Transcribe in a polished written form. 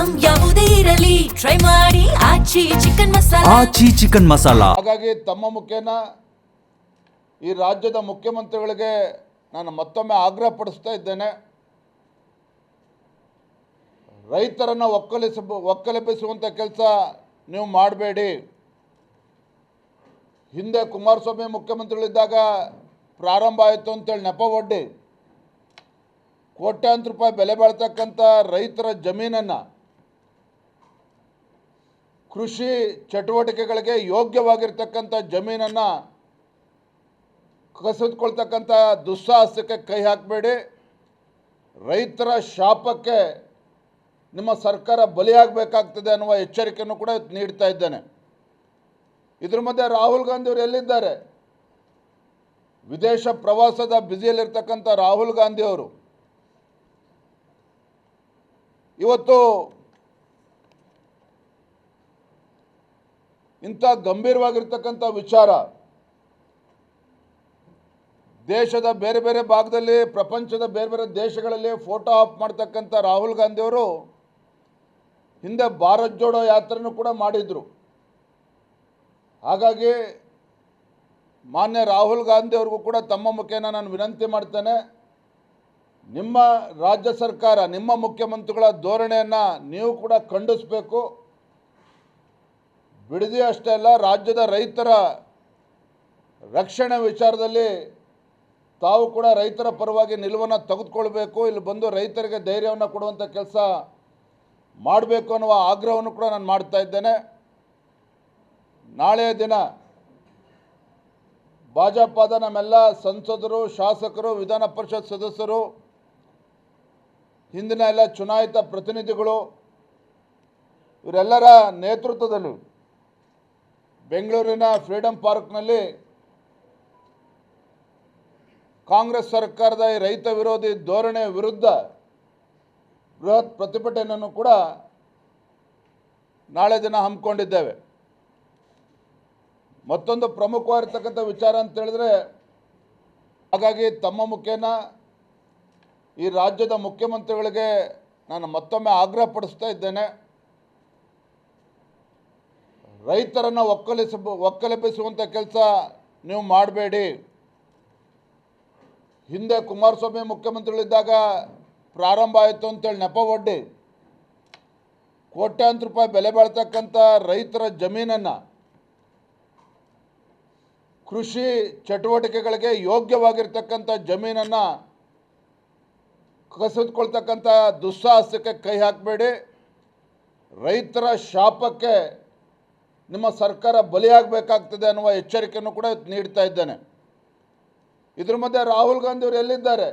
Item ಯಾವುದೇ ಇರಲಿ try ಮಾಡಿ ಆಚಿ ಚಿಕನ್ ಮಸಾಲಾ. ಆಚಿ ಚಿಕನ್ ಮಸಾಲಾ. ಹಾಗಾಗಿ ತಮ್ಮ ಮುಖೇನ ಈ ರಾಜ್ಯದ ಮುಖ್ಯಮಂತ್ರಿಗಳಿಗೆ ನಾನು ಮತ್ತೊಮ್ಮೆ ಆಗ್ರಹ ಪಡಿಸ್ತಾ ಇದ್ದೇನೆ. ರೈತರನ್ನು ಒಕ್ಕಲೆಬ್ಬಿಸುವಂಥ ಕೆಲಸ ನೀವು ಮಾಡಬೇಡಿ. ಹಿಂದೆ ಕುಮಾರಸ್ವಾಮಿ ಮುಖ್ಯಮಂತ್ರಿಗಳಿದ್ದಾಗ ಪ್ರಾರಂಭ ಆಯಿತು ಅಂತೇಳಿ ನೆಪ ಒಡ್ಡಿ ಕೋಟ್ಯಾಂತರ ರೂಪಾಯಿ ಬೆಲೆ ಬಾಳ್ತಕ್ಕಂಥ ರೈತರ ಜಮೀನನ್ನು ಕೃಷಿ ಚಟುವಟಿಕೆಗಳಿಗೆ ಯೋಗ್ಯವಾಗಿರ್ತಕ್ಕಂಥ ಜಮೀನನ್ನು ಕಸಿದುಕೊಳ್ತಕ್ಕಂಥ ದುಸ್ಸಾಹಸಕ್ಕೆ ಕೈ ಹಾಕಬೇಡಿ. ರೈತರ ಶಾಪಕ್ಕೆ ನಿಮ್ಮ ಸರ್ಕಾರ ಬಲಿಯಾಗಬೇಕಾಗ್ತದೆ ಅನ್ನುವ ಎಚ್ಚರಿಕೆಯನ್ನು ಕೂಡ ನೀಡ್ತಾ ಇದ್ದೇನೆ. ಇದ್ರ ಮಧ್ಯೆ ರಾಹುಲ್ ಗಾಂಧಿ ಅವರು ಎಲ್ಲಿದ್ದಾರೆ? ವಿದೇಶ ಪ್ರವಾಸದ ಬ್ಯುಸಿಯಲ್ಲಿರ್ತಕ್ಕಂಥ ರಾಹುಲ್ ಗಾಂಧಿ ಅವರು ಇವತ್ತು ಇಂಥ ಗಂಭೀರವಾಗಿರ್ತಕ್ಕಂಥ ವಿಚಾರ ದೇಶದ ಬೇರೆ ಬೇರೆ ಭಾಗದಲ್ಲಿ, ಪ್ರಪಂಚದ ಬೇರೆ ಬೇರೆ ದೇಶಗಳಲ್ಲಿ ಫೋಟೋ ಆಫ್ ಮಾಡ್ತಕ್ಕಂಥ ರಾಹುಲ್ ಗಾಂಧಿಯವರು ಹಿಂದೆ ಭಾರತ್ ಜೋಡೋ ಯಾತ್ರೆನೂ ಕೂಡ ಮಾಡಿದರು. ಹಾಗಾಗಿ ಮಾನ್ಯ ರಾಹುಲ್ ಗಾಂಧಿ ಅವ್ರಿಗೂ ಕೂಡ ತಮ್ಮ ಮುಖೇನ ನಾನು ವಿನಂತಿ ಮಾಡ್ತೇನೆ, ನಿಮ್ಮ ರಾಜ್ಯ ಸರ್ಕಾರ, ನಿಮ್ಮ ಮುಖ್ಯಮಂತ್ರಿಗಳ ಧೋರಣೆಯನ್ನು ನೀವು ಕೂಡ ಖಂಡಿಸಬೇಕು. ಬಿಡದಿ ಅಷ್ಟೇ ಅಲ್ಲ, ರಾಜ್ಯದ ರೈತರ ರಕ್ಷಣೆ ವಿಚಾರದಲ್ಲಿ ತಾವು ಕೂಡ ರೈತರ ಪರವಾಗಿ ನಿಲುವನ್ನು ತೆಗೆದುಕೊಳ್ಬೇಕು. ಇಲ್ಲಿ ಬಂದು ರೈತರಿಗೆ ಧೈರ್ಯವನ್ನು ಕೊಡುವಂಥ ಕೆಲಸ ಮಾಡಬೇಕು ಅನ್ನುವ ಆಗ್ರಹವನ್ನು ಕೂಡ ನಾನು ಮಾಡ್ತಾ ಇದ್ದೇನೆ. ನಾಳೆಯ ದಿನ ಭಾಜಪದ ನಮ್ಮೆಲ್ಲ ಸಂಸದರು, ಶಾಸಕರು, ವಿಧಾನ ಪರಿಷತ್ ಸದಸ್ಯರು, ಹಿಂದಿನ ಎಲ್ಲ ಚುನಾಯಿತ ಪ್ರತಿನಿಧಿಗಳು ಇವರೆಲ್ಲರ ನೇತೃತ್ವದಲ್ಲಿ ಬೆಂಗಳೂರಿನ ಫ್ರೀಡಂ ಪಾರ್ಕ್ನಲ್ಲಿ ಕಾಂಗ್ರೆಸ್ ಸರ್ಕಾರದ ಈ ರೈತ ವಿರೋಧಿ ಧೋರಣೆ ವಿರುದ್ಧ ಬೃಹತ್ ಪ್ರತಿಭಟನೆಯನ್ನು ಕೂಡ ನಾಳೆ ದಿನ ಹಮ್ಮಿಕೊಂಡಿದ್ದೇವೆ. ಮತ್ತೊಂದು ಪ್ರಮುಖವಾಗಿರ್ತಕ್ಕಂಥ ವಿಚಾರ ಅಂತ ಹೇಳಿದ್ರೆ, ಹಾಗಾಗಿ ತಮ್ಮ ಮುಖೇನ ಈ ರಾಜ್ಯದ ಮುಖ್ಯಮಂತ್ರಿಗಳಿಗೆ ನಾನು ಮತ್ತೊಮ್ಮೆ ಆಗ್ರಹ ಪಡಿಸ್ತಾ ಇದ್ದೇನೆ, ರೈತರನ್ನು ಒಕ್ಕಲೆಬ್ಬಿಸುವಂಥ ಕೆಲಸ ನೀವು ಮಾಡಬೇಡಿ. ಹಿಂದೆ ಕುಮಾರಸ್ವಾಮಿ ಮುಖ್ಯಮಂತ್ರಿಗಳಿದ್ದಾಗ ಪ್ರಾರಂಭ ಆಯಿತು ಅಂತೇಳಿ ನೆಪ ಒಡ್ಡಿ ಕೋಟ್ಯಾಂತರ ರೂಪಾಯಿ ಬೆಲೆ ಬಾಳ್ತಕ್ಕಂಥ ರೈತರ ಜಮೀನನ್ನು ಕೃಷಿ ಚಟುವಟಿಕೆಗಳಿಗೆ ಯೋಗ್ಯವಾಗಿರ್ತಕ್ಕಂಥ ಜಮೀನನ್ನು ಕಸಿದುಕೊಳ್ತಕ್ಕಂಥ ದುಸ್ಸಾಹಸಕ್ಕೆ ಕೈ ಹಾಕಬೇಡಿ. ರೈತರ ಶಾಪಕ್ಕೆ ನಿಮ್ಮ ಸರ್ಕಾರ ಬಲಿಯಾಗಬೇಕಾಗ್ತದೆ ಅನ್ನುವ ಎಚ್ಚರಿಕೆಯನ್ನು ಕೂಡ ನೀಡ್ತಾ ಇದ್ದೇನೆ. ಇದ್ರ ಮಧ್ಯೆ ರಾಹುಲ್ ಗಾಂಧಿ ಅವರು ಎಲ್ಲಿದ್ದಾರೆ?